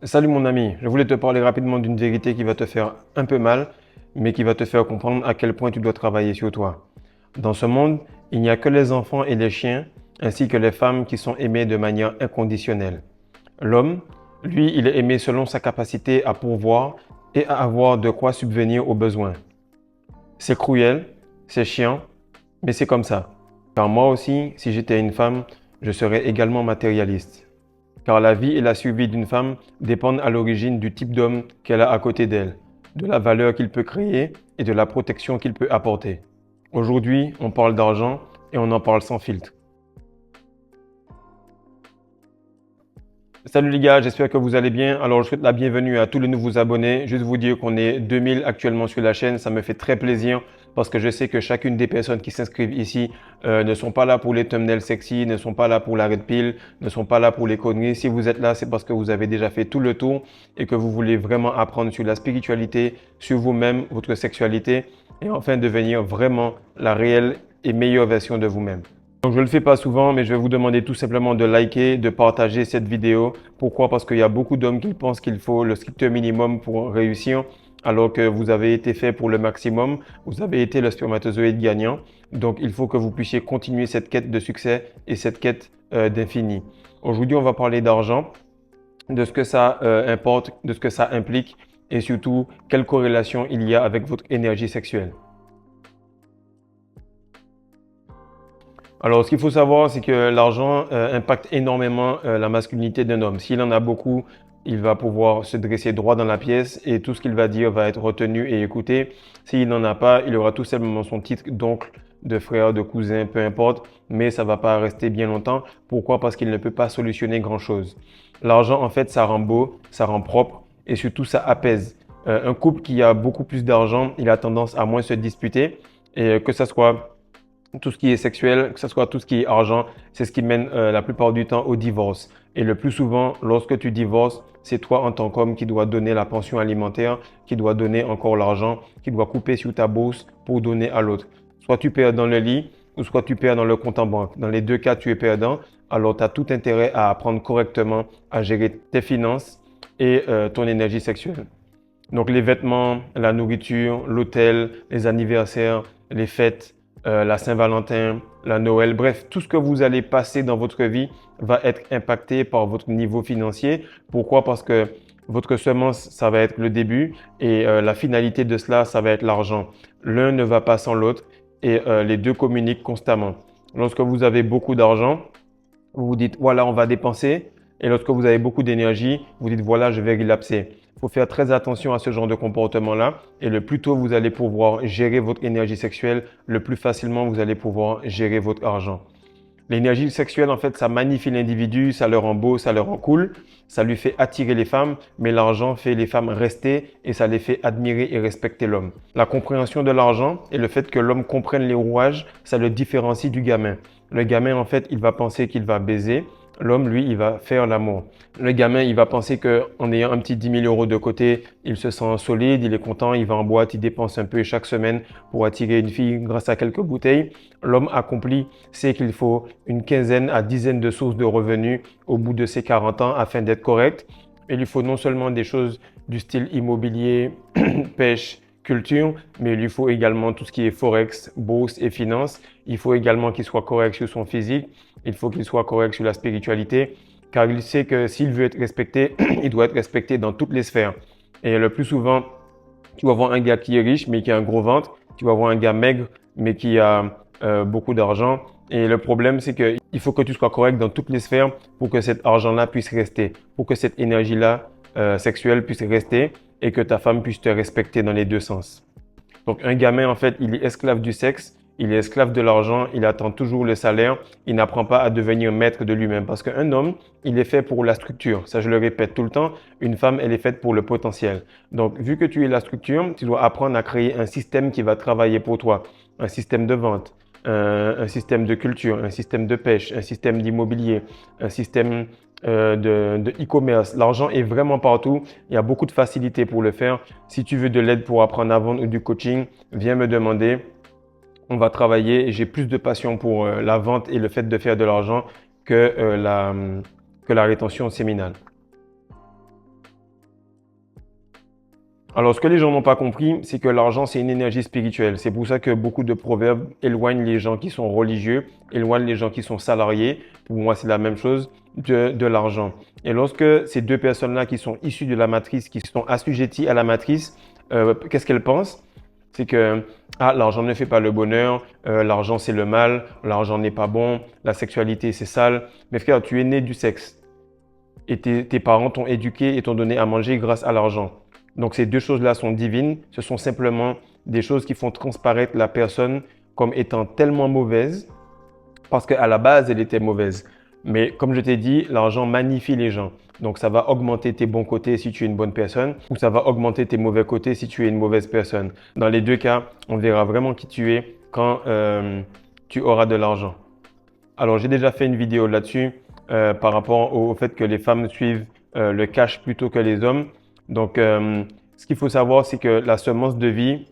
Salut mon ami, je voulais te parler rapidement d'une vérité qui va te faire un peu mal, mais qui va te faire comprendre à quel point tu dois travailler sur toi. Dans ce monde, il n'y a que les enfants et les chiens, ainsi que les femmes qui sont aimées de manière inconditionnelle. L'homme, lui, il est aimé selon sa capacité à pourvoir et à avoir de quoi subvenir aux besoins. C'est cruel, c'est chiant, mais c'est comme ça. Car moi aussi, si j'étais une femme, je serais également matérialiste. Car la vie et la survie d'une femme dépendent à l'origine du type d'homme qu'elle a à côté d'elle, de la valeur qu'il peut créer et de la protection qu'il peut apporter. Aujourd'hui, on parle d'argent et on en parle sans filtre. Salut les gars, j'espère que vous allez bien. Alors je souhaite la bienvenue à tous les nouveaux abonnés. Juste vous dire qu'on est 2000 actuellement sur la chaîne, ça me fait très plaisir parce que je sais que chacune des personnes qui s'inscrivent ici ne sont pas là pour les thumbnails sexy, ne sont pas là pour la red pill, ne sont pas là pour les conneries. Si vous êtes là, c'est parce que vous avez déjà fait tout le tour et que vous voulez vraiment apprendre sur la spiritualité, sur vous-même, votre sexualité et enfin devenir vraiment la réelle et meilleure version de vous-même. Donc je ne le fais pas souvent, mais je vais vous demander tout simplement de liker, de partager cette vidéo. Pourquoi? Parce qu'il y a beaucoup d'hommes qui pensent qu'il faut le strict minimum pour réussir, alors que vous avez été fait pour le maximum, vous avez été le spermatozoïde gagnant. Donc il faut que vous puissiez continuer cette quête de succès et cette quête d'infini. Aujourd'hui, on va parler d'argent, de ce que ça importe, de ce que ça implique et surtout quelle corrélation il y a avec votre énergie sexuelle. Alors, ce qu'il faut savoir, c'est que l'argent impacte énormément la masculinité d'un homme. S'il en a beaucoup, il va pouvoir se dresser droit dans la pièce et tout ce qu'il va dire va être retenu et écouté. S'il n'en a pas, il aura tout simplement son titre d'oncle, de frère, de cousin, peu importe, mais ça va pas rester bien longtemps. Pourquoi? Parce qu'il ne peut pas solutionner grand-chose. L'argent, en fait, ça rend beau, ça rend propre et surtout ça apaise. Un couple qui a beaucoup plus d'argent, il a tendance à moins se disputer et que ça soit tout ce qui est sexuel, que ce soit tout ce qui est argent, c'est ce qui mène la plupart du temps au divorce. Et le plus souvent, lorsque tu divorces, c'est toi en tant qu'homme qui dois donner la pension alimentaire, qui doit donner encore l'argent, qui doit couper sur ta bourse pour donner à l'autre. Soit tu perds dans le lit, ou soit tu perds dans le compte en banque. Dans les deux cas, tu es perdant. Alors, tu as tout intérêt à apprendre correctement à gérer tes finances et ton énergie sexuelle. Donc les vêtements, la nourriture, l'hôtel, les anniversaires, les fêtes, la Saint-Valentin, la Noël, bref, tout ce que vous allez passer dans votre vie va être impacté par votre niveau financier. Pourquoi? Parce que votre semence, ça va être le début et la finalité de cela, ça va être l'argent. L'un ne va pas sans l'autre et les deux communiquent constamment. Lorsque vous avez beaucoup d'argent, vous vous dites, voilà, on va dépenser. Et lorsque vous avez beaucoup d'énergie, vous dites, voilà, je vais relapser. Il faut faire très attention à ce genre de comportement-là. Et le plus tôt vous allez pouvoir gérer votre énergie sexuelle, le plus facilement vous allez pouvoir gérer votre argent. L'énergie sexuelle, en fait, ça magnifie l'individu, ça le rend beau, ça le rend cool, ça lui fait attirer les femmes, mais l'argent fait les femmes rester et ça les fait admirer et respecter l'homme. La compréhension de l'argent et le fait que l'homme comprenne les rouages, ça le différencie du gamin. Le gamin, en fait, il va penser qu'il va baiser. L'homme, lui, il va faire l'amour. Le gamin, il va penser qu'en ayant un petit 10 000 euros de côté, il se sent solide, il est content, il va en boîte, il dépense un peu chaque semaine pour attirer une fille grâce à quelques bouteilles. L'homme accompli sait qu'il faut une quinzaine à dizaine de sources de revenus au bout de ses 40 ans afin d'être correct. Il lui faut non seulement des choses du style immobilier, pêche, culture, mais il lui faut également tout ce qui est forex, bourse et finance. Il faut également qu'il soit correct sur son physique. Il faut qu'il soit correct sur la spiritualité, car il sait que s'il veut être respecté, il doit être respecté dans toutes les sphères. Et le plus souvent, tu vas voir un gars qui est riche, mais qui a un gros ventre. Tu vas voir un gars maigre, mais qui a beaucoup d'argent. Et le problème, c'est qu'il faut que tu sois correct dans toutes les sphères pour que cet argent-là puisse rester, pour que cette énergie-là sexuelle puisse rester et que ta femme puisse te respecter dans les deux sens. Donc un gamin, en fait, il est esclave du sexe, il est esclave de l'argent, il attend toujours le salaire, il n'apprend pas à devenir maître de lui-même. Parce qu'un homme, il est fait pour la structure. Ça, je le répète tout le temps. Une femme, elle est faite pour le potentiel. Donc, vu que tu es la structure, tu dois apprendre à créer un système qui va travailler pour toi. Un système de vente, un système de culture, un système de pêche, un système d'immobilier, un système de e-commerce. L'argent est vraiment partout. Il y a beaucoup de facilité pour le faire. Si tu veux de l'aide pour apprendre à vendre ou du coaching, viens me demander. On va travailler et j'ai plus de passion pour la vente et le fait de faire de l'argent que la rétention séminale. Alors, ce que les gens n'ont pas compris, c'est que l'argent, c'est une énergie spirituelle. C'est pour ça que beaucoup de proverbes éloignent les gens qui sont religieux, éloignent les gens qui sont salariés. Pour moi, c'est la même chose de l'argent. Et lorsque ces deux personnes-là qui sont issues de la matrice, qui sont assujetties à la matrice, qu'est-ce qu'elles pensent? C'est que l'argent ne fait pas le bonheur, l'argent c'est le mal, l'argent n'est pas bon, la sexualité c'est sale. Mais frère, tu es né du sexe et tes parents t'ont éduqué et t'ont donné à manger grâce à l'argent. Donc ces deux choses-là sont divines, ce sont simplement des choses qui font transparaître la personne comme étant tellement mauvaise parce qu'à la base, elle était mauvaise. Mais comme je t'ai dit, l'argent magnifie les gens. Donc ça va augmenter tes bons côtés si tu es une bonne personne ou ça va augmenter tes mauvais côtés si tu es une mauvaise personne. Dans les deux cas, on verra vraiment qui tu es quand tu auras de l'argent. Alors, j'ai déjà fait une vidéo là-dessus par rapport au fait que les femmes suivent le cash plutôt que les hommes. Donc, ce qu'il faut savoir, c'est que la semence de vie,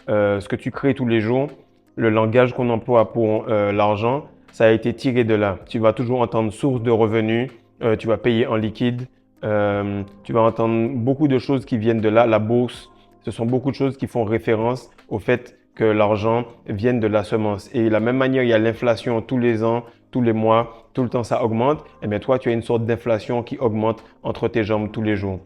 ce que tu crées tous les jours, le langage qu'on emploie pour l'argent, ça a été tiré de là. Tu vas toujours entendre source de revenus, tu vas payer en liquide, tu vas entendre beaucoup de choses qui viennent de là, la bourse. Ce sont beaucoup de choses qui font référence au fait que l'argent vienne de la semence. Et de la même manière, il y a l'inflation tous les ans, tous les mois, tout le temps ça augmente. Et bien toi, tu as une sorte d'inflation qui augmente entre tes jambes tous les jours.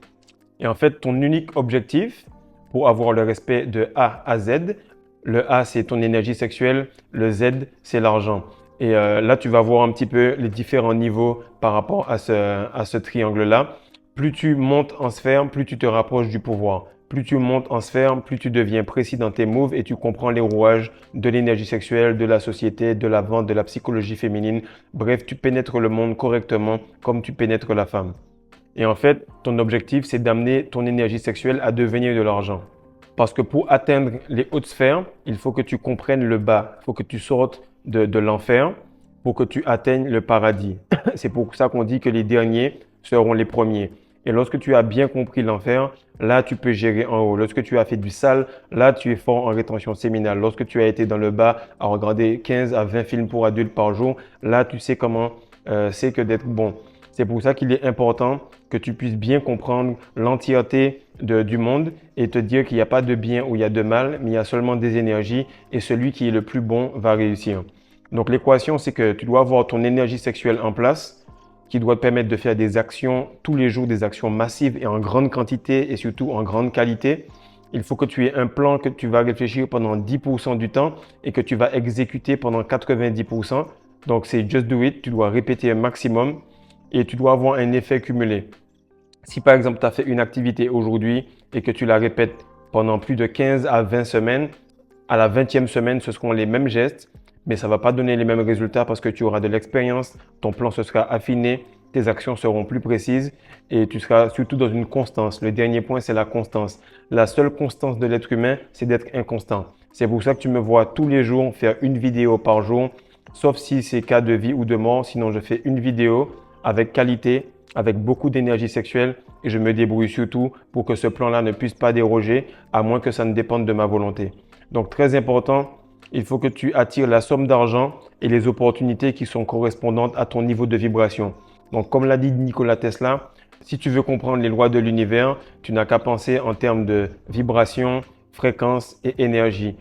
Et en fait, ton unique objectif pour avoir le respect de A à Z, le A c'est ton énergie sexuelle, le Z c'est l'argent. Et là, tu vas voir un petit peu les différents niveaux par rapport à ce triangle-là. Plus tu montes en sphère, plus tu te rapproches du pouvoir. Plus tu montes en sphère, plus tu deviens précis dans tes moves et tu comprends les rouages de l'énergie sexuelle, de la société, de la vente, de la psychologie féminine. Bref, tu pénètres le monde correctement comme tu pénètres la femme. Et en fait, ton objectif, c'est d'amener ton énergie sexuelle à devenir de l'argent. Parce que pour atteindre les hautes sphères, il faut que tu comprennes le bas. Il faut que tu sortes de l'enfer pour que tu atteignes le paradis. C'est pour ça qu'on dit que les derniers seront les premiers. Et lorsque tu as bien compris l'enfer, là, tu peux gérer en haut. Lorsque tu as fait du sale, là, tu es fort en rétention séminale. Lorsque tu as été dans le bas à regarder 15 à 20 films pour adultes par jour, là, tu sais comment c'est que d'être bon. C'est pour ça qu'il est important que tu puisses bien comprendre l'entièreté du monde et te dire qu'il n'y a pas de bien ou il y a de mal, mais il y a seulement des énergies et celui qui est le plus bon va réussir. Donc l'équation, c'est que tu dois avoir ton énergie sexuelle en place qui doit te permettre de faire des actions tous les jours, des actions massives et en grande quantité et surtout en grande qualité. Il faut que tu aies un plan que tu vas réfléchir pendant 10% du temps et que tu vas exécuter pendant 90%. Donc c'est just do it, tu dois répéter un maximum et tu dois avoir un effet cumulé. Si par exemple tu as fait une activité aujourd'hui et que tu la répètes pendant plus de 15 à 20 semaines, à la 20e semaine, ce seront les mêmes gestes, mais ça ne va pas donner les mêmes résultats parce que tu auras de l'expérience, ton plan se sera affiné, tes actions seront plus précises et tu seras surtout dans une constance. Le dernier point, c'est la constance. La seule constance de l'être humain, c'est d'être inconstant. C'est pour ça que tu me vois tous les jours faire une vidéo par jour, sauf si c'est cas de vie ou de mort. Sinon, je fais une vidéo avec qualité, avec beaucoup d'énergie sexuelle et je me débrouille surtout pour que ce plan-là ne puisse pas déroger à moins que ça ne dépende de ma volonté. Donc, très important, il faut que tu attires la somme d'argent et les opportunités qui sont correspondantes à ton niveau de vibration. Donc, comme l'a dit Nikola Tesla, si tu veux comprendre les lois de l'univers, tu n'as qu'à penser en termes de vibration, fréquence et énergie.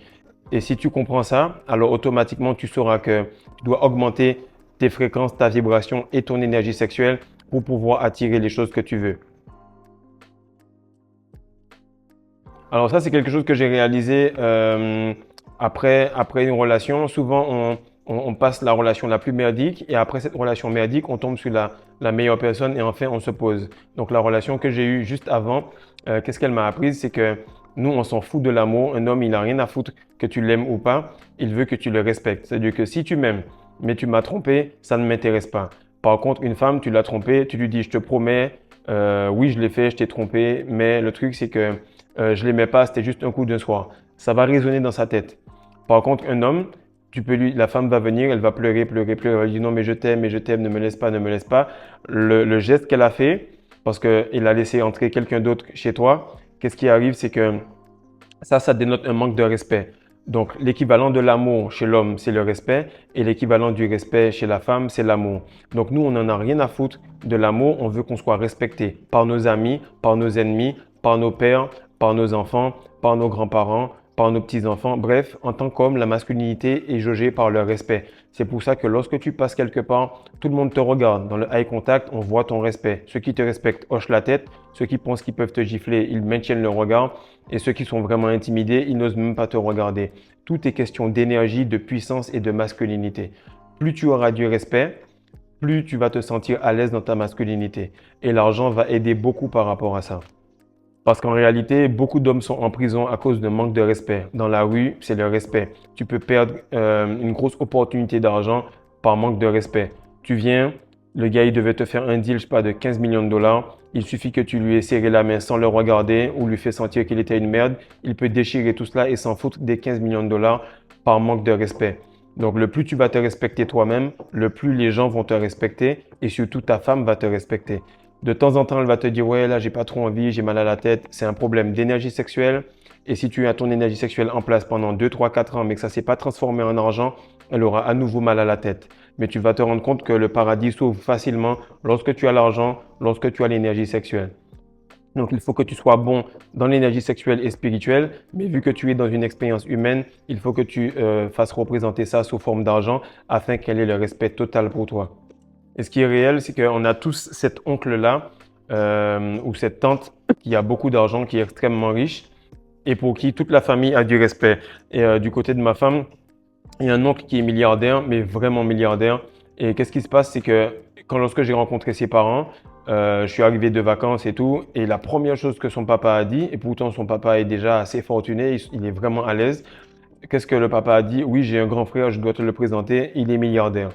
Et si tu comprends ça, alors automatiquement, tu sauras que tu dois augmenter tes fréquences, ta vibration et ton énergie sexuelle pour pouvoir attirer les choses que tu veux. Alors ça, c'est quelque chose que j'ai réalisé après une relation. Souvent, on passe la relation la plus merdique et après cette relation merdique, on tombe sur la meilleure personne et enfin, on se pose. Donc la relation que j'ai eue juste avant, qu'est-ce qu'elle m'a appris? C'est que nous, on s'en fout de l'amour. Un homme, il n'a rien à foutre que tu l'aimes ou pas. Il veut que tu le respectes. C'est-à-dire que si tu m'aimes, mais tu m'as trompé, ça ne m'intéresse pas. Par contre, une femme, tu l'as trompée, tu lui dis, je te promets, oui, je l'ai fait, je t'ai trompé, mais le truc, c'est que je l'aimais pas, c'était juste un coup d'un soir. Ça va résonner dans sa tête. Par contre, un homme, la femme va venir, elle va pleurer, pleurer, pleurer. Elle va dire non, mais je t'aime, ne me laisse pas, ne me laisse pas. Le geste qu'elle a fait, parce qu'il a laissé entrer quelqu'un d'autre chez toi, qu'est-ce qui arrive, c'est que ça dénote un manque de respect. Donc, l'équivalent de l'amour chez l'homme, c'est le respect, et l'équivalent du respect chez la femme, c'est l'amour. Donc, nous, on n'en a rien à foutre de l'amour. On veut qu'on soit respecté par nos amis, par nos ennemis, par nos pères, par nos enfants, par nos grands-parents, par nos petits-enfants. Bref, en tant qu'homme, la masculinité est jaugée par le respect. C'est pour ça que lorsque tu passes quelque part, tout le monde te regarde. Dans le eye contact, on voit ton respect. Ceux qui te respectent hochent la tête. Ceux qui pensent qu'ils peuvent te gifler, ils maintiennent le regard. Et ceux qui sont vraiment intimidés, ils n'osent même pas te regarder. Tout est question d'énergie, de puissance et de masculinité. Plus tu auras du respect, plus tu vas te sentir à l'aise dans ta masculinité. Et l'argent va aider beaucoup par rapport à ça. Parce qu'en réalité, beaucoup d'hommes sont en prison à cause de manque de respect. Dans la rue, c'est le respect. Tu peux perdre une grosse opportunité d'argent par manque de respect. Tu viens, le gars, il devait te faire un deal, je sais pas, de 15 millions de dollars. Il suffit que tu lui aies serré la main sans le regarder ou lui fait sentir qu'il était une merde. Il peut déchirer tout cela et s'en foutre des 15 millions de dollars par manque de respect. Donc, le plus tu vas te respecter toi-même, le plus les gens vont te respecter et surtout ta femme va te respecter. De temps en temps, elle va te dire, ouais, là, j'ai pas trop envie, j'ai mal à la tête. C'est un problème d'énergie sexuelle. Et si tu as ton énergie sexuelle en place pendant 2, 3, 4 ans, mais que ça s'est pas transformé en argent, elle aura à nouveau mal à la tête. Mais tu vas te rendre compte que le paradis s'ouvre facilement lorsque tu as l'argent, lorsque tu as l'énergie sexuelle. Donc, il faut que tu sois bon dans l'énergie sexuelle et spirituelle, mais vu que tu es dans une expérience humaine, il faut que tu fasses représenter ça sous forme d'argent afin qu'elle ait le respect total pour toi. Et ce qui est réel, c'est qu'on a tous cet oncle-là ou cette tante qui a beaucoup d'argent, qui est extrêmement riche et pour qui toute la famille a du respect. Et du côté de ma femme, il y a un oncle qui est milliardaire, mais vraiment milliardaire. Et qu'est-ce qui se passe, c'est que lorsque j'ai rencontré ses parents, je suis arrivé de vacances et tout, et la première chose que son papa a dit, et pourtant son papa est déjà assez fortuné, il est vraiment à l'aise. Qu'est-ce que le papa a dit? Oui, j'ai un grand frère, je dois te le présenter, il est milliardaire.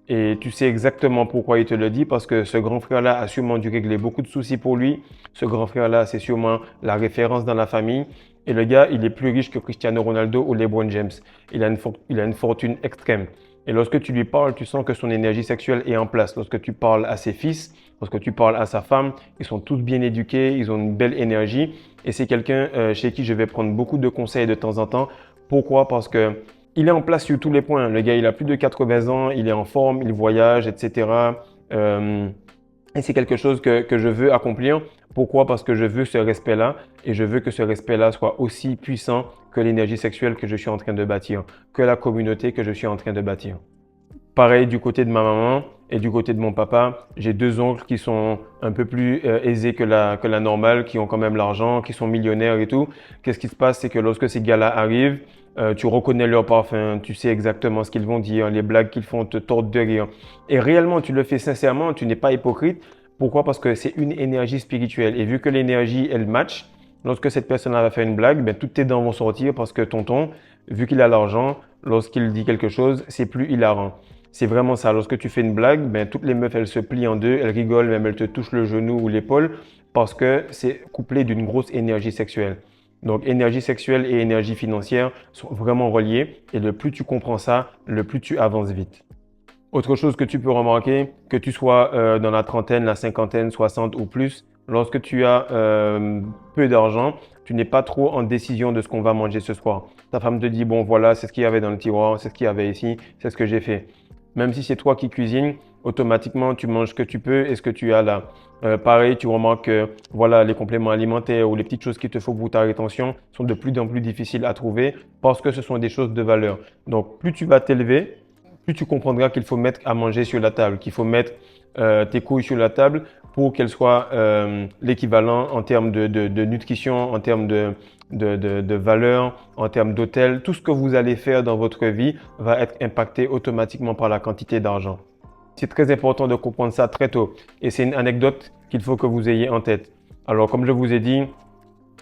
Et tu sais exactement pourquoi il te le dit, parce que ce grand frère-là a sûrement dû régler beaucoup de soucis pour lui. Ce grand frère-là, c'est sûrement la référence dans la famille. Et le gars, il est plus riche que Cristiano Ronaldo ou LeBron James. Il a une fortune extrême. Et lorsque tu lui parles, tu sens que son énergie sexuelle est en place. Lorsque tu parles à ses fils, lorsque tu parles à sa femme, ils sont tous bien éduqués, ils ont une belle énergie. Et c'est quelqu'un chez qui je vais prendre beaucoup de conseils de temps en temps. Pourquoi? Parce que il est en place sur tous les points. Le gars, il a plus de 80 ans, il est en forme, il voyage, etc. Et c'est quelque chose que je veux accomplir. Pourquoi? Parce que je veux ce respect-là et je veux que ce respect-là soit aussi puissant que l'énergie sexuelle que je suis en train de bâtir, que la communauté que je suis en train de bâtir. Pareil du côté de ma maman et du côté de mon papa, j'ai deux oncles qui sont un peu plus aisés que la normale, qui ont quand même l'argent, qui sont millionnaires et tout. Qu'est-ce qui se passe? C'est que lorsque ces gars-là arrivent, tu reconnais leur parfum, tu sais exactement ce qu'ils vont dire, les blagues qu'ils font te tordent de rire. Et réellement, tu le fais sincèrement, tu n'es pas hypocrite. Pourquoi? Parce que c'est une énergie spirituelle. Et vu que l'énergie, elle match, lorsque cette personne-là va faire une blague, ben, toutes tes dents vont sortir parce que tonton, vu qu'il a l'argent, lorsqu'il dit quelque chose, c'est plus hilarant. C'est vraiment ça. Lorsque tu fais une blague, ben, toutes les meufs, elles se plient en deux, elles rigolent, même elles te touchent le genou ou l'épaule parce que c'est couplé d'une grosse énergie sexuelle. Donc, énergie sexuelle et énergie financière sont vraiment reliées et le plus tu comprends ça, le plus tu avances vite. Autre chose que tu peux remarquer, que tu sois dans la trentaine, la cinquantaine, 60 ou plus, lorsque tu as peu d'argent, tu n'es pas trop en décision de ce qu'on va manger ce soir. Ta femme te dit, bon voilà, c'est ce qu'il y avait dans le tiroir, c'est ce qu'il y avait ici, c'est ce que j'ai fait. Même si c'est toi qui cuisines, automatiquement, tu manges ce que tu peux et ce que tu as là. Pareil, tu remarques que voilà, les compléments alimentaires ou les petites choses qu'il te faut pour ta rétention sont de plus en plus difficiles à trouver parce que ce sont des choses de valeur. Donc, plus tu vas t'élever, plus tu comprendras qu'il faut mettre à manger sur la table, qu'il faut mettre tes couilles sur la table pour qu'elles soient l'équivalent en termes de nutrition, en termes de valeur, en termes d'hôtel. Tout ce que vous allez faire dans votre vie va être impacté automatiquement par la quantité d'argent. C'est très important de comprendre ça très tôt. Et c'est une anecdote qu'il faut que vous ayez en tête. Alors, comme je vous ai dit,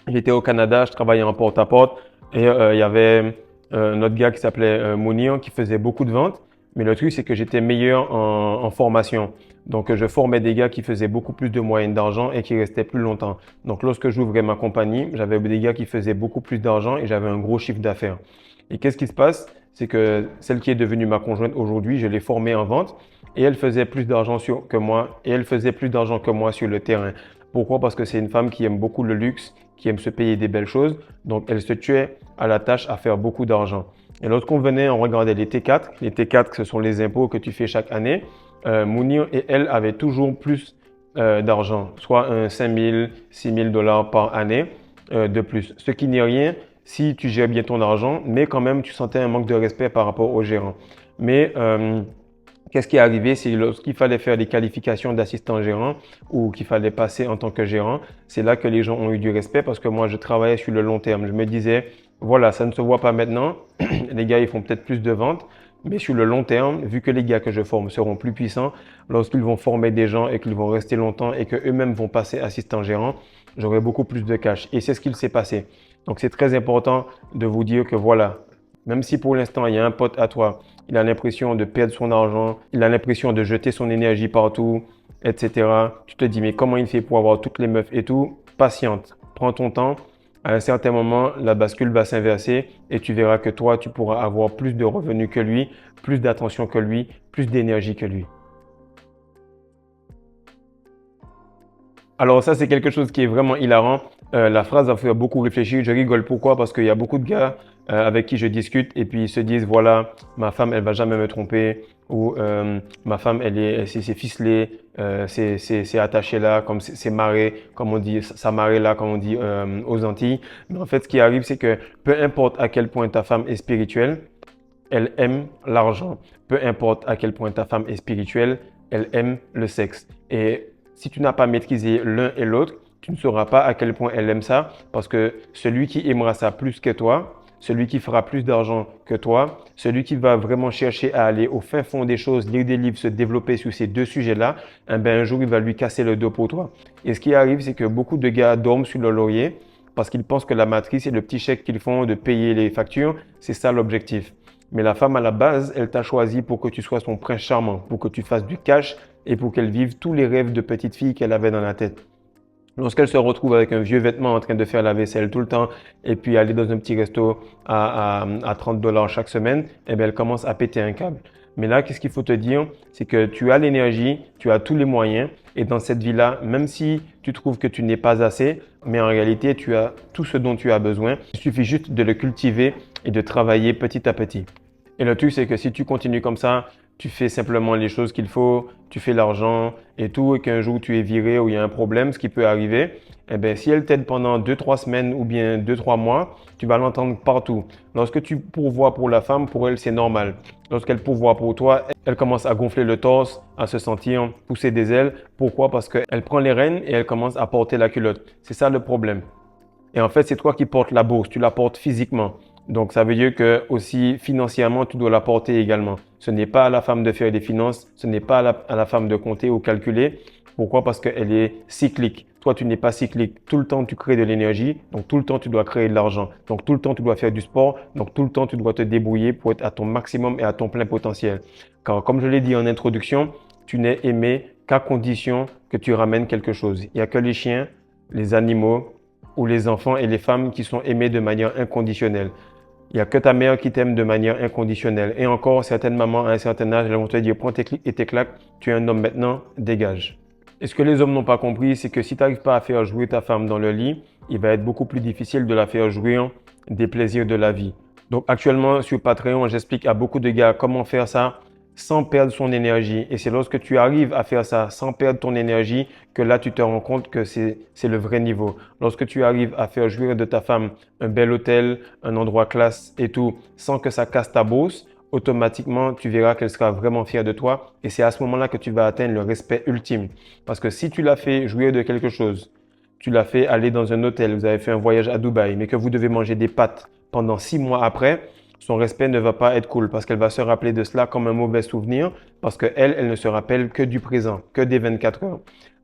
j'étais au Canada, je travaillais en porte-à-porte et il y avait notre gars qui s'appelait Mounir qui faisait beaucoup de ventes. Mais le truc, c'est que j'étais meilleur en formation. Donc, je formais des gars qui faisaient beaucoup plus de moyenne d'argent et qui restaient plus longtemps. Donc, lorsque j'ouvrais ma compagnie, j'avais des gars qui faisaient beaucoup plus d'argent et j'avais un gros chiffre d'affaires. Et qu'est-ce qui se passe? C'est que celle qui est devenue ma conjointe aujourd'hui, je l'ai formée en vente et elle faisait plus d'argent que moi et elle faisait plus d'argent que moi sur le terrain. Pourquoi? Parce que c'est une femme qui aime beaucoup le luxe, qui aime se payer des belles choses. Donc, elle se tuait à la tâche à faire beaucoup d'argent. Et lorsqu'on venait, on regardait les T4. Les T4, ce sont les impôts que tu fais chaque année. Mounir et elle avaient toujours plus d'argent, soit 5 000, 6 000 dollars par année. de plus. Ce qui n'est rien si tu gères bien ton argent, mais quand même, tu sentais un manque de respect par rapport au gérant. Mais qu'est-ce qui est arrivé? C'est lorsqu'il fallait faire des qualifications d'assistant gérant ou qu'il fallait passer en tant que gérant, c'est là que les gens ont eu du respect parce que moi, je travaillais sur le long terme. Je me disais, voilà, ça ne se voit pas maintenant. Les gars, ils font peut-être plus de ventes, mais sur le long terme, vu que les gars que je forme seront plus puissants, lorsqu'ils vont former des gens et qu'ils vont rester longtemps et qu'eux-mêmes vont passer assistant gérant, j'aurai beaucoup plus de cash. Et c'est ce qu'il s'est passé. Donc, c'est très important de vous dire que voilà, même si pour l'instant, il y a un pote à toi, il a l'impression de perdre son argent, il a l'impression de jeter son énergie partout, etc. Tu te dis, mais comment il fait pour avoir toutes les meufs et tout? Patiente, prends ton temps. À un certain moment, la bascule va s'inverser et tu verras que toi, tu pourras avoir plus de revenus que lui, plus d'attention que lui, plus d'énergie que lui. Alors ça, c'est quelque chose qui est vraiment hilarant. La phrase a fait beaucoup réfléchir. Je rigole. Pourquoi? Parce qu'il y a beaucoup de gars avec qui je discute et puis ils se disent, voilà, ma femme, elle va jamais me tromper ou ma femme, c'est ficelé, c'est attaché là, comme c'est marré, comme on dit, ça marré là, comme on dit aux Antilles. Mais en fait, ce qui arrive, c'est que peu importe à quel point ta femme est spirituelle, elle aime l'argent. Peu importe à quel point ta femme est spirituelle, elle aime le sexe. Et si tu n'as pas maîtrisé l'un et l'autre, tu ne sauras pas à quel point elle aime ça parce que celui qui aimera ça plus que toi, celui qui fera plus d'argent que toi, celui qui va vraiment chercher à aller au fin fond des choses, lire des livres, se développer sur ces deux sujets-là, un jour, il va lui casser le dos pour toi. Et ce qui arrive, c'est que beaucoup de gars dorment sur le laurier parce qu'ils pensent que la matrice et le petit chèque qu'ils font de payer les factures, c'est ça l'objectif. Mais la femme, à la base, elle t'a choisi pour que tu sois son prince charmant, pour que tu fasses du cash et pour qu'elle vive tous les rêves de petite fille qu'elle avait dans la tête. Lorsqu'elle se retrouve avec un vieux vêtement en train de faire la vaisselle tout le temps et puis aller dans un petit resto à 30 dollars chaque semaine, eh bien, elle commence à péter un câble. Mais là, qu'est-ce qu'il faut te dire? C'est que tu as l'énergie, tu as tous les moyens et dans cette vie-là, même si tu trouves que tu n'es pas assez, mais en réalité, tu as tout ce dont tu as besoin. Il suffit juste de le cultiver et de travailler petit à petit. Et le truc, c'est que si tu continues comme ça, tu fais simplement les choses qu'il faut, tu fais l'argent et tout, et qu'un jour tu es viré ou il y a un problème, ce qui peut arriver, eh bien, si elle t'aide pendant 2, 3 semaines ou bien 2, 3 mois, tu vas l'entendre partout. Lorsque tu pourvois pour la femme, pour elle, c'est normal. Lorsqu'elle pourvoit pour toi, elle commence à gonfler le torse, à se sentir pousser des ailes. Pourquoi? Parce qu'elle prend les rênes et elle commence à porter la culotte. C'est ça le problème. Et en fait, c'est toi qui portes la bourse, tu la portes physiquement. Donc, ça veut dire que aussi financièrement, tu dois la porter également. Ce n'est pas à la femme de faire des finances, ce n'est pas à la femme de compter ou calculer. Pourquoi? Parce qu'elle est cyclique. Toi, tu n'es pas cyclique. Tout le temps, tu crées de l'énergie. Donc, tout le temps, tu dois créer de l'argent. Donc, tout le temps, tu dois faire du sport. Donc, tout le temps, tu dois te débrouiller pour être à ton maximum et à ton plein potentiel. Car, comme je l'ai dit en introduction, tu n'es aimé qu'à condition que tu ramènes quelque chose. Il n'y a que les chiens, les animaux ou les enfants et les femmes qui sont aimés de manière inconditionnelle. Il n'y a que ta mère qui t'aime de manière inconditionnelle. Et encore, certaines mamans à un certain âge, elles vont te dire, prends tes clics et tes claques, tu es un homme maintenant, dégage. Et ce que les hommes n'ont pas compris, c'est que si tu n'arrives pas à faire jouir ta femme dans le lit, il va être beaucoup plus difficile de la faire jouir des plaisirs de la vie. Donc actuellement, sur Patreon, j'explique à beaucoup de gars comment faire ça sans perdre son énergie. Et c'est lorsque tu arrives à faire ça sans perdre ton énergie que là, tu te rends compte que c'est le vrai niveau. Lorsque tu arrives à faire jouir de ta femme un bel hôtel, un endroit classe et tout, sans que ça casse ta bourse, automatiquement, tu verras qu'elle sera vraiment fière de toi. Et c'est à ce moment-là que tu vas atteindre le respect ultime. Parce que si tu l'as fait jouir de quelque chose, tu l'as fait aller dans un hôtel, vous avez fait un voyage à Dubaï, mais que vous devez manger des pâtes pendant 6 mois après, son respect ne va pas être cool parce qu'elle va se rappeler de cela comme un mauvais souvenir parce qu'elle, elle ne se rappelle que du présent, que des 24 heures.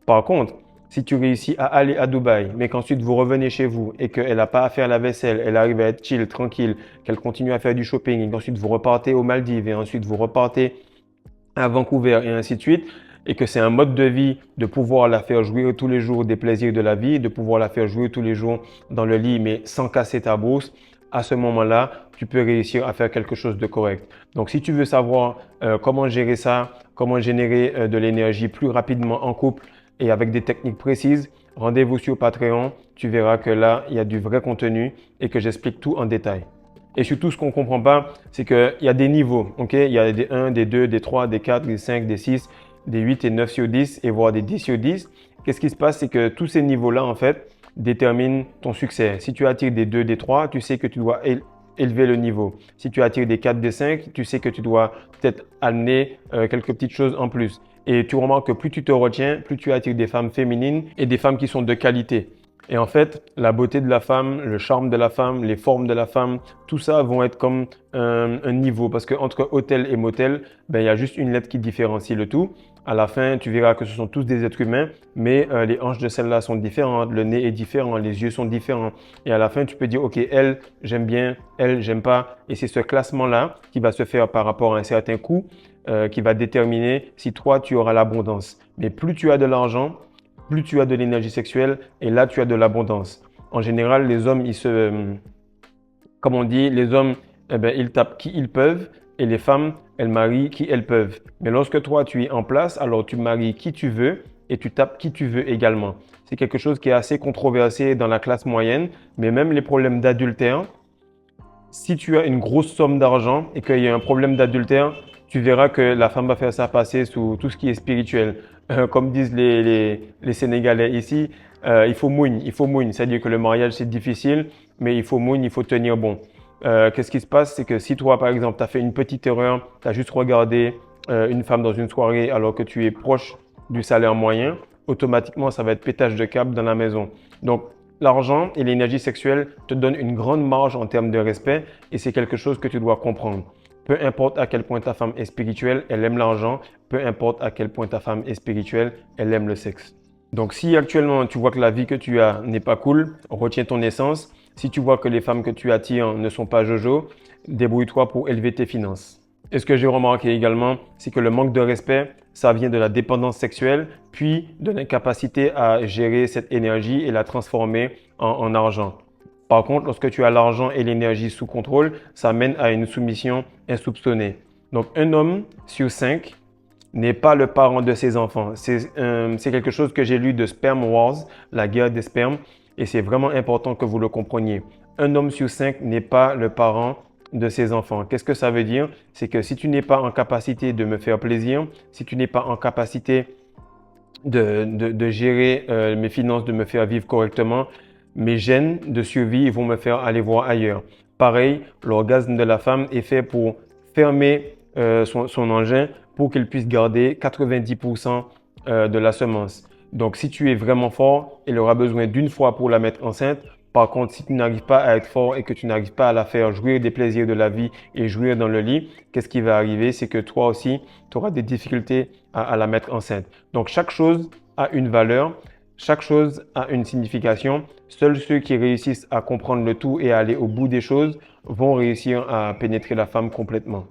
Par contre, si tu réussis à aller à Dubaï, mais qu'ensuite vous revenez chez vous et qu'elle n'a pas à faire la vaisselle, elle arrive à être chill, tranquille, qu'elle continue à faire du shopping et qu'ensuite vous repartez aux Maldives et ensuite vous repartez à Vancouver et ainsi de suite, et que c'est un mode de vie de pouvoir la faire jouir tous les jours des plaisirs de la vie, de pouvoir la faire jouir tous les jours dans le lit, mais sans casser ta bourse, à ce moment-là, tu peux réussir à faire quelque chose de correct. Donc, si tu veux savoir comment gérer ça, comment générer de l'énergie plus rapidement en couple et avec des techniques précises, rendez-vous sur Patreon. Tu verras que là, il y a du vrai contenu et que j'explique tout en détail. Et surtout, ce qu'on ne comprend pas, c'est qu'il y a des niveaux. Okay? Il y a des 1, des 2, des 3, des 4, des 5, des 6, des 8 et 9 sur 10 et voire des 10 sur 10. Qu'est-ce qui se passe? C'est que tous ces niveaux-là, en fait, détermine ton succès. Si tu attires des 2, des 3, tu sais que tu dois élever le niveau. Si tu attires des 4, des 5, tu sais que tu dois peut-être amener quelques petites choses en plus. Et tu remarques que plus tu te retiens, plus tu attires des femmes féminines et des femmes qui sont de qualité. Et en fait, la beauté de la femme, le charme de la femme, les formes de la femme, tout ça vont être comme un niveau. Parce qu'entre hôtel et motel, ben, il y a juste une lettre qui différencie le tout. À la fin, tu verras que ce sont tous des êtres humains, mais les hanches de celle-là sont différentes, le nez est différent, les yeux sont différents. Et à la fin, tu peux dire, OK, elle, j'aime bien, elle, j'aime pas. Et c'est ce classement-là qui va se faire par rapport à un certain coût qui va déterminer si toi, tu auras l'abondance. Mais plus tu as de l'argent, plus tu as de l'énergie sexuelle, et là, tu as de l'abondance. En général, les hommes, comme on dit, les hommes, eh ben, ils tapent qui ils peuvent, et les femmes, elles marient qui elles peuvent. Mais lorsque toi, tu es en place, alors tu maries qui tu veux, et tu tapes qui tu veux également. C'est quelque chose qui est assez controversé dans la classe moyenne, mais même les problèmes d'adultère, si tu as une grosse somme d'argent et qu'il y a un problème d'adultère, tu verras que la femme va faire ça passer sous tout ce qui est spirituel. Comme disent les Sénégalais ici, il faut mougne, il faut mougne. C'est-à-dire que le mariage, c'est difficile, mais il faut mougne, il faut tenir bon. Qu'est-ce qui se passe? C'est que si toi, par exemple, tu as fait une petite erreur, tu as juste regardé une femme dans une soirée alors que tu es proche du salaire moyen, automatiquement, ça va être pétage de câble dans la maison. Donc, l'argent et l'énergie sexuelle te donnent une grande marge en termes de respect et c'est quelque chose que tu dois comprendre. Peu importe à quel point ta femme est spirituelle, elle aime l'argent. Peu importe à quel point ta femme est spirituelle, elle aime le sexe. Donc si actuellement tu vois que la vie que tu as n'est pas cool, retiens ton essence. Si tu vois que les femmes que tu attires ne sont pas jojo, débrouille-toi pour élever tes finances. Et ce que j'ai remarqué également, c'est que le manque de respect, ça vient de la dépendance sexuelle, puis de l'incapacité à gérer cette énergie et la transformer en argent. Par contre, lorsque tu as l'argent et l'énergie sous contrôle, ça mène à une soumission insoupçonnée. Donc, un homme sur 5 n'est pas le parent de ses enfants. C'est quelque chose que j'ai lu de Sperm Wars, la guerre des spermes, et c'est vraiment important que vous le compreniez. Un homme sur 5 n'est pas le parent de ses enfants. Qu'est-ce que ça veut dire? C'est que si tu n'es pas en capacité de me faire plaisir, si tu n'es pas en capacité de gérer mes finances, de me faire vivre correctement, mes gènes de survie vont me faire aller voir ailleurs. Pareil, l'orgasme de la femme est fait pour fermer son engin pour qu'elle puisse garder 90% de la semence. Donc, si tu es vraiment fort, elle aura besoin d'une fois pour la mettre enceinte. Par contre, si tu n'arrives pas à être fort et que tu n'arrives pas à la faire jouir des plaisirs de la vie et jouir dans le lit, qu'est-ce qui va arriver? C'est que toi aussi, tu auras des difficultés à la mettre enceinte. Donc, chaque chose a une valeur, chaque chose a une signification. Seuls ceux qui réussissent à comprendre le tout et à aller au bout des choses vont réussir à pénétrer la femme complètement.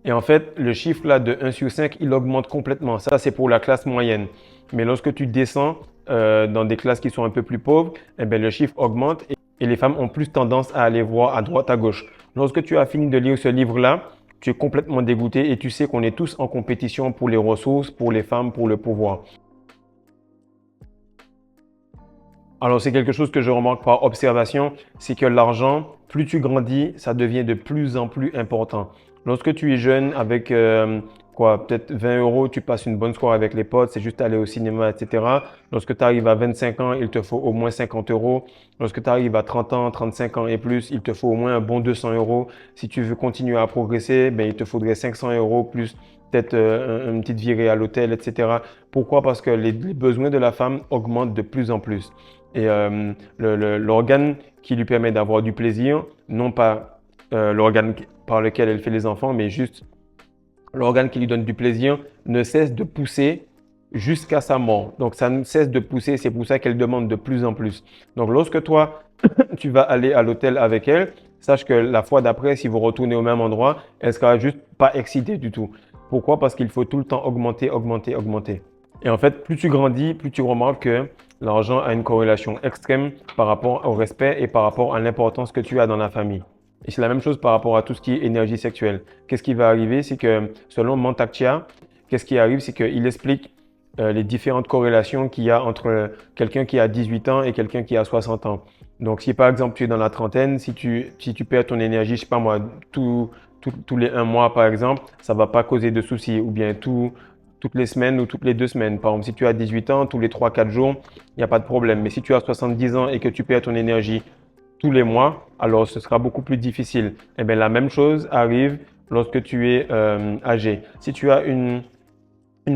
Et en fait, le chiffre là de 1 sur 5, il augmente complètement. Ça, c'est pour la classe moyenne. Mais lorsque tu descends dans des classes qui sont un peu plus pauvres, eh bien, le chiffre augmente et les femmes ont plus tendance à aller voir à droite, à gauche. Lorsque tu as fini de lire ce livre-là, tu es complètement dégoûté et tu sais qu'on est tous en compétition pour les ressources, pour les femmes, pour le pouvoir. Alors, c'est quelque chose que je remarque par observation, c'est que l'argent, plus tu grandis, ça devient de plus en plus important. Lorsque tu es jeune, avec peut-être 20 euros, tu passes une bonne soirée avec les potes, c'est juste aller au cinéma, etc. Lorsque tu arrives à 25 ans, il te faut au moins 50 euros. Lorsque tu arrives à 30 ans, 35 ans et plus, il te faut au moins un bon 200 euros. Si tu veux continuer à progresser, ben, il te faudrait 500 euros plus peut-être une petite virée à l'hôtel, etc. Pourquoi? Parce que les besoins de la femme augmentent de plus en plus. Et l'organe qui lui permet d'avoir du plaisir, non pas l'organe par lequel elle fait les enfants, mais juste l'organe qui lui donne du plaisir, ne cesse de pousser jusqu'à sa mort. Donc ça ne cesse de pousser, c'est pour ça qu'elle demande de plus en plus. Donc lorsque toi, tu vas aller à l'hôtel avec elle, sache que la fois d'après, si vous retournez au même endroit, elle sera juste pas excitée du tout. Pourquoi? Parce qu'il faut tout le temps augmenter, augmenter, augmenter. Et en fait, plus tu grandis, plus tu remarques que l'argent a une corrélation extrême par rapport au respect et par rapport à l'importance que tu as dans la famille. Et c'est la même chose par rapport à tout ce qui est énergie sexuelle. Qu'est-ce qui va arriver? C'est que selon Mantak qu'est-ce qui arrive? C'est qu'il explique les différentes corrélations qu'il y a entre quelqu'un qui a 18 ans et quelqu'un qui a 60 ans. Donc, si par exemple tu es dans la trentaine, si tu perds ton énergie, je sais pas moi, tous les 1 mois par exemple, ça va pas causer de soucis. Ou bien toutes les semaines ou toutes les 2 semaines. Par exemple, si tu as 18 ans, tous les 3, 4 jours, il n'y a pas de problème. Mais si tu as 70 ans et que tu perds ton énergie tous les mois, alors ce sera beaucoup plus difficile. Eh bien, la même chose arrive lorsque tu es âgé. Si tu as une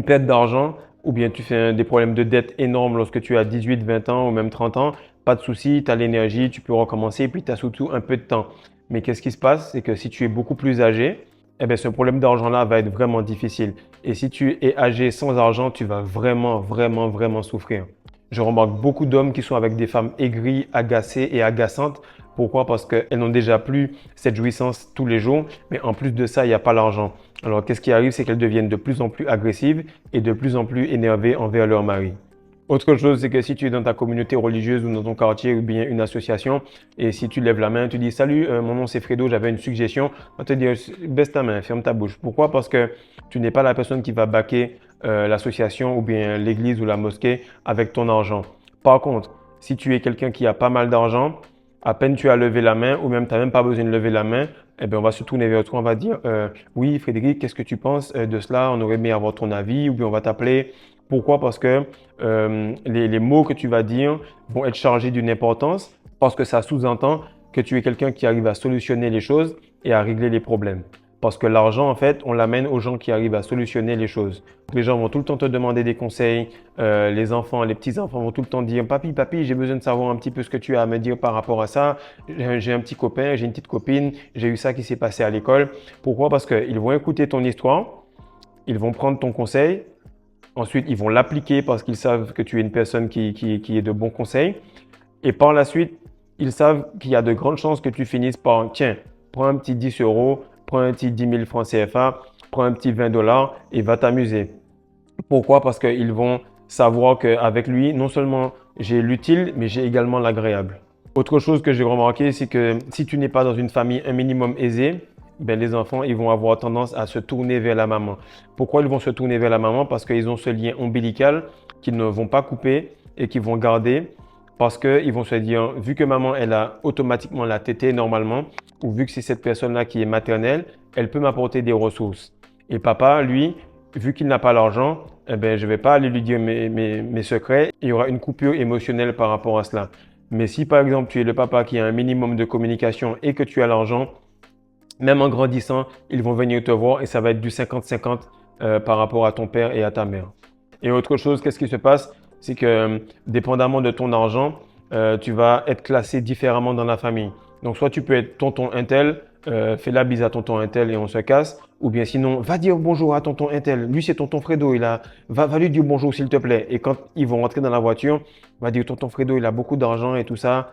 perte d'argent ou bien tu fais des problèmes de dette énormes lorsque tu as 18, 20 ans ou même 30 ans, pas de souci, tu as l'énergie, tu peux recommencer, puis tu as surtout un peu de temps. Mais qu'est-ce qui se passe? C'est que si tu es beaucoup plus âgé, eh bien, ce problème d'argent-là va être vraiment difficile. Et si tu es âgé sans argent, tu vas vraiment, vraiment, vraiment souffrir. Je remarque beaucoup d'hommes qui sont avec des femmes aigries, agacées et agaçantes. Pourquoi? Parce qu'elles n'ont déjà plus cette jouissance tous les jours, mais en plus de ça, il n'y a pas l'argent. Alors, qu'est-ce qui arrive? C'est qu'elles deviennent de plus en plus agressives et de plus en plus énervées envers leur mari. Autre chose, c'est que si tu es dans ta communauté religieuse ou dans ton quartier ou bien une association, et si tu lèves la main, tu dis «Salut, mon nom c'est Fredo, j'avais une suggestion», on va te dire «Baisse ta main, ferme ta bouche». Pourquoi? Parce que tu n'es pas la personne qui va backer l'association ou bien l'église ou la mosquée avec ton argent. Par contre, si tu es quelqu'un qui a pas mal d'argent, à peine tu as levé la main ou même tu n'as même pas besoin de lever la main, eh bien, on va se tourner vers toi, on va dire «Oui, Frédéric, qu'est-ce que tu penses de cela? On aurait aimé avoir ton avis» ou bien on va t'appeler. Pourquoi? Parce que les mots que tu vas dire vont être chargés d'une importance parce que ça sous-entend que tu es quelqu'un qui arrive à solutionner les choses et à régler les problèmes. Parce que l'argent, en fait, on l'amène aux gens qui arrivent à solutionner les choses. Les gens vont tout le temps te demander des conseils. Les enfants, les petits-enfants vont tout le temps dire «Papi, papi, j'ai besoin de savoir un petit peu ce que tu as à me dire par rapport à ça. J'ai un petit copain, j'ai une petite copine, j'ai eu ça qui s'est passé à l'école». Pourquoi? Parce qu'ils vont écouter ton histoire, ils vont prendre ton conseil. Ensuite, ils vont l'appliquer parce qu'ils savent que tu es une personne qui est de bons conseils. Et par la suite, ils savent qu'il y a de grandes chances que tu finisses par, tiens, prends un petit 10 euros, prends un petit 10 000 francs CFA, prends un petit 20 $ et va t'amuser. Pourquoi? Parce qu'ils vont savoir qu'avec lui, non seulement j'ai l'utile, mais j'ai également l'agréable. Autre chose que j'ai remarqué, c'est que si tu n'es pas dans une famille un minimum aisée, ben les enfants, ils vont avoir tendance à se tourner vers la maman. Pourquoi ils vont se tourner vers la maman? Parce qu'ils ont ce lien ombilical qu'ils ne vont pas couper et qu'ils vont garder parce qu'ils vont se dire, vu que maman, elle a automatiquement la tétée normalement, ou vu que c'est cette personne-là qui est maternelle, elle peut m'apporter des ressources. Et papa, lui, vu qu'il n'a pas l'argent, eh ben, je ne vais pas aller lui dire mes secrets. Il y aura une coupure émotionnelle par rapport à cela. Mais si par exemple, tu es le papa qui a un minimum de communication et que tu as l'argent, même en grandissant, ils vont venir te voir et ça va être du 50-50 par rapport à ton père et à ta mère. Et autre chose, qu'est-ce qui se passe? C'est que dépendamment de ton argent, tu vas être classé différemment dans la famille. Donc soit tu peux être tonton Intel, fais la bise à tonton Intel et on se casse. Ou bien sinon, va dire bonjour à tonton Intel. Lui, c'est tonton Fredo. Va lui dire bonjour s'il te plaît. Et quand ils vont rentrer dans la voiture, va dire tonton Fredo, il a beaucoup d'argent et tout ça.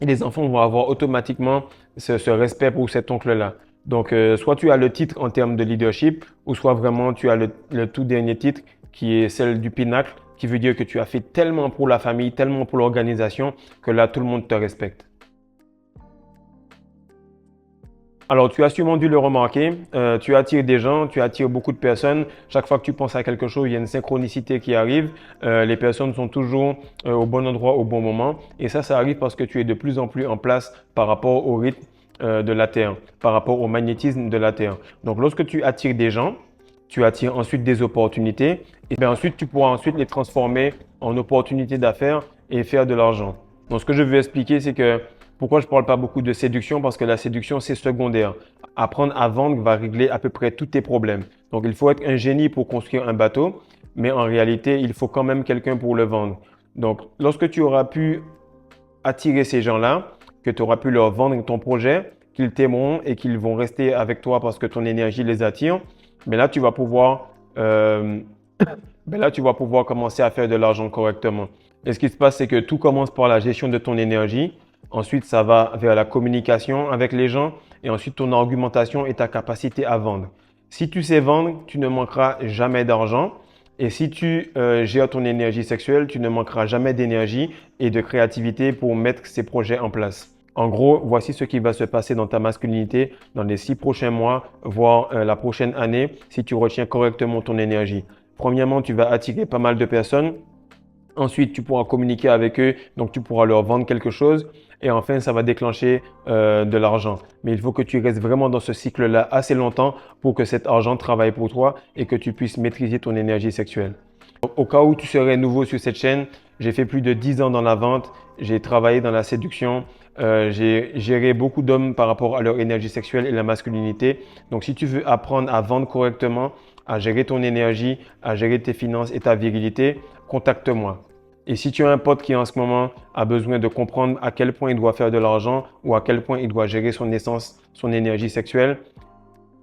Et les enfants vont avoir automatiquement ce respect pour cet oncle-là. Donc, soit tu as le titre en termes de leadership, ou soit vraiment tu as le tout dernier titre qui est celle du pinacle, qui veut dire que tu as fait tellement pour la famille, tellement pour l'organisation, que là, tout le monde te respecte. Alors, tu as sûrement dû le remarquer, tu attires des gens, tu attires beaucoup de personnes. Chaque fois que tu penses à quelque chose, il y a une synchronicité qui arrive. Les personnes sont toujours au bon endroit au bon moment. Et ça arrive parce que tu es de plus en plus en place par rapport au rythme de la Terre, par rapport au magnétisme de la Terre. Donc, lorsque tu attires des gens, tu attires ensuite des opportunités et bien ensuite, tu pourras ensuite les transformer en opportunités d'affaires et faire de l'argent. Donc, ce que je veux expliquer, c'est que pourquoi je ne parle pas beaucoup de séduction? Parce que la séduction, c'est secondaire. Apprendre à vendre va régler à peu près tous tes problèmes. Donc, il faut être un génie pour construire un bateau, mais en réalité, il faut quand même quelqu'un pour le vendre. Donc, lorsque tu auras pu attirer ces gens-là, que tu auras pu leur vendre ton projet, qu'ils t'aimeront et qu'ils vont rester avec toi parce que ton énergie les attire, mais là, tu vas pouvoir, commencer à faire de l'argent correctement. Et ce qui se passe, c'est que tout commence par la gestion de ton énergie. Ensuite, ça va vers la communication avec les gens et ensuite ton argumentation et ta capacité à vendre. Si tu sais vendre, tu ne manqueras jamais d'argent. Et si tu gères ton énergie sexuelle, tu ne manqueras jamais d'énergie et de créativité pour mettre ces projets en place. En gros, voici ce qui va se passer dans ta masculinité dans les 6 prochains mois, voire la prochaine année, si tu retiens correctement ton énergie. Premièrement, tu vas attirer pas mal de personnes. Ensuite, tu pourras communiquer avec eux, donc tu pourras leur vendre quelque chose. Et enfin, ça va déclencher de l'argent. Mais il faut que tu restes vraiment dans ce cycle-là assez longtemps pour que cet argent travaille pour toi et que tu puisses maîtriser ton énergie sexuelle. Au cas où tu serais nouveau sur cette chaîne, j'ai fait plus de 10 ans dans la vente, j'ai travaillé dans la séduction, j'ai géré beaucoup d'hommes par rapport à leur énergie sexuelle et la masculinité. Donc si tu veux apprendre à vendre correctement, à gérer ton énergie, à gérer tes finances et ta virilité, contacte-moi. Et si tu as un pote qui en ce moment a besoin de comprendre à quel point il doit faire de l'argent ou à quel point il doit gérer son essence, son énergie sexuelle,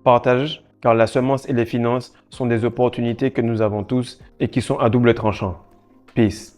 partage, car la semence et les finances sont des opportunités que nous avons tous et qui sont à double tranchant. Peace.